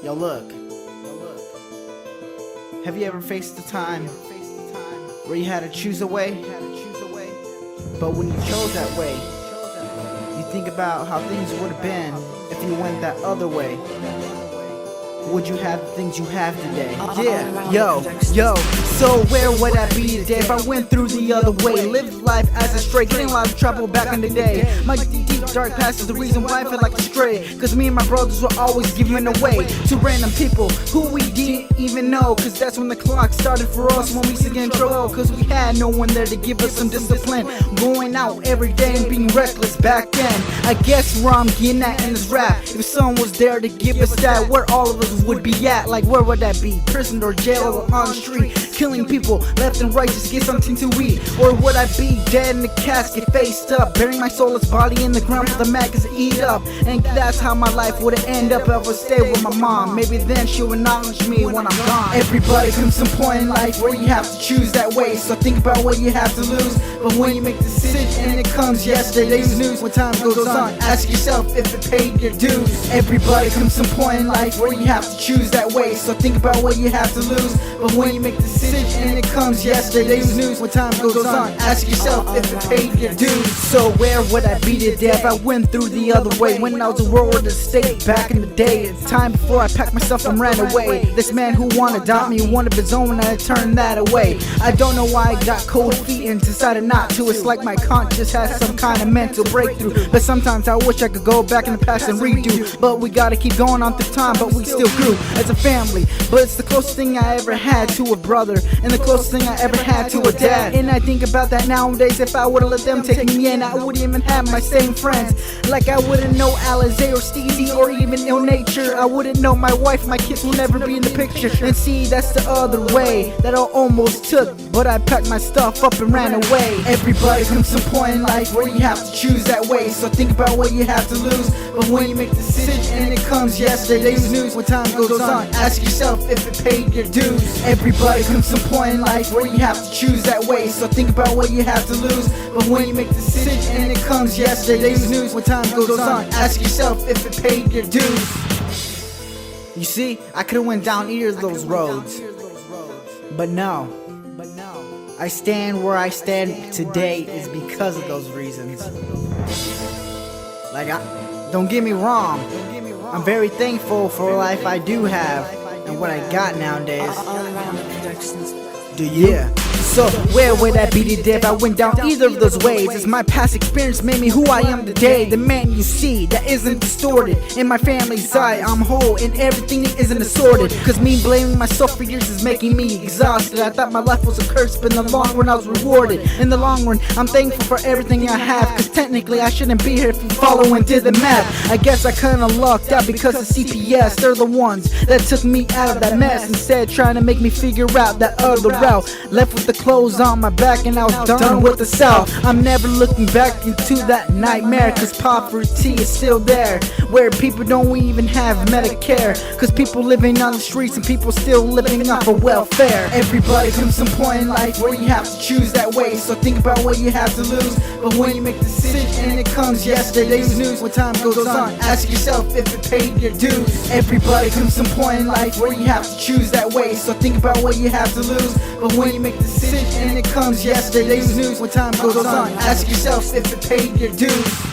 Yo, look. Have you ever faced a time where you had to choose a way, but when you chose that way, you think about how things would have been if you went that other way? Would you have the things you have today? Yeah, yo, so where would I be today if I went through the other way? Lived life as a stray, getting a lot of trouble back in the day. My deep dark past is the reason why I feel like a stray, cause me and my brothers were always giving away to random people who we didn't even know. Cause that's when the clock started for us, when we used to get in trouble, cause we had no one there to give us some discipline. Going out every day and being reckless back then. I guess where I'm getting at in this rap, if someone was there to give us that, where all of us would be at. Like where would that be? Prison or jail or on the street, killing people left and right just to get something to eat? Or would I be dead in the casket, faced up, burying my soulless body in the ground for the maggots to eat up? And that's how my life would end up if I would stay with my mom. Maybe then she'll acknowledge me when I'm gone. Everybody comes some point in life where you have to choose that way, so think about what you have to lose. But when you make the decision and it comes yesterday's news, when time goes on, ask yourself if it paid your dues. Everybody comes some point in life where you have to choose that way, so think about what you have to lose. But when you make the decision and it comes yesterday's news, when time goes on, ask yourself if it paid your dues. So where would I be today if I went through the other way? When I was a world of the state back in the day, it's time before I packed myself and ran away. This man who wanted to adopt me, one of his own, and I turned that away. I don't know why I got cold feet and decided not to. It's like my conscience has some kind of mental breakthrough. But sometimes I wish I could go back in the past and redo. But we gotta keep going on through time, but we still grew as a family. But it's the closest thing I ever had to a brother, and the closest thing I ever had to a dad. And I think about that nowadays. If I would've let them take me in, I wouldn't even have my same friends. Like I wouldn't know Alizé or Steezy or even Ill Nature. I wouldn't know my wife, my kids will never be in the picture. And see, that's the other way that I almost took, but I packed my stuff up and ran away. Everybody comes some point in life where you have to choose that way, so think about what you have to lose. But when you make the decision and it comes yesterday's news, when time goes on, ask yourself if it paid your dues. Everybody comes some point in life where you have to choose that way, so think about what you have to lose. But when you make the decision and it comes yesterday's news, when time goes on, ask yourself if it paid your dues. You see, I could've went down either of those roads, but no. I stand where I stand today is because of those reasons. Like, don't get me wrong, I'm very thankful for the life I do have and what I got nowadays. Do you? Yeah. So where would I be today if I went down either of those ways? As my past experience made me who I am today, the man you see that isn't distorted. In my family's eye, I'm whole and everything isn't assorted. Cause me blaming myself for years is making me exhausted. I thought my life was a curse, but in the long run I was rewarded. In the long run, I'm thankful for everything I have, cause technically I shouldn't be here if you follow and did the math. I guess I kinda lucked out because of CPS. They're the ones that took me out of that mess, instead trying to make me figure out that other route. Left with the clothes on my back and I was done with the South. I'm never looking back into that nightmare, cause poverty is still there, where people don't even have Medicare. Cause people living on the streets and people still living off of welfare. Everybody comes some point in life where you have to choose that way, so think about what you have to lose. But when you make the decision and it comes yesterday's news, when time goes on, ask yourself if it paid your dues. Everybody comes some point in life where you have to choose that way, so think about what you have to lose. But when you make the decision and it comes yesterday's news, when time goes on, ask yourself if it paid your dues.